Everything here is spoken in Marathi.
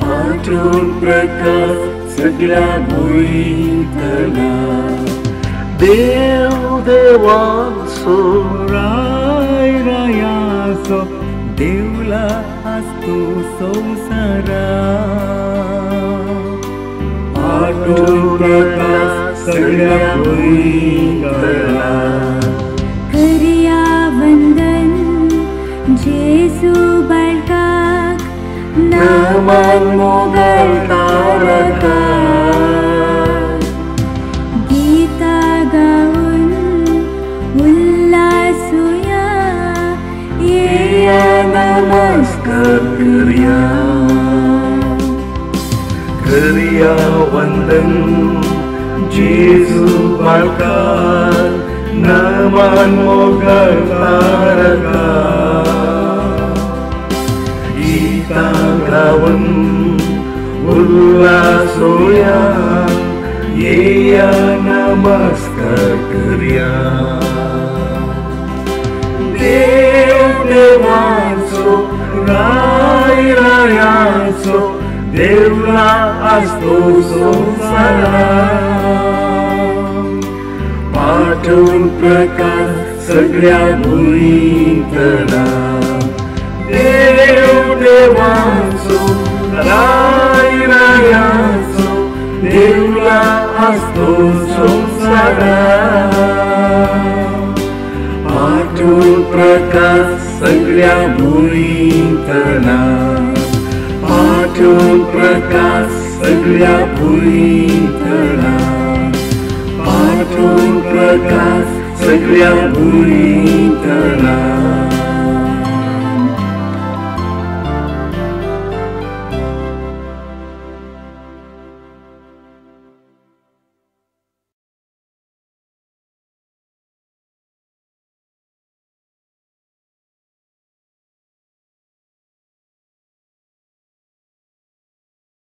पाठवून प्रकाश सगळ्या भुईतला देव देवांचो रायाचो देवला असतो संसारात पाठवून प्रकाश सगळ्या भुईतला करिया वंदन जेसू बाळकाक नमन मोगल तारका गीता गाऊन उल्हासूया येया नमस्कार करिया वंदन जेसू बाळका नमन मोगल तारका गीता गाऊन उल्हासूया येया नमस्कार करूया देव देवांचो रायाचो देवला असतो संसारात पाठवून प्रकाश सगळ्या भुईतला देव देवांचो रायाचो देवला असतो संसारात पाठवून प्रकाश सगळ्या भुईतला पाठवून प्रकाश सगळ्या भुईतला पाठवून प्रकाश सगळ्या भुईतला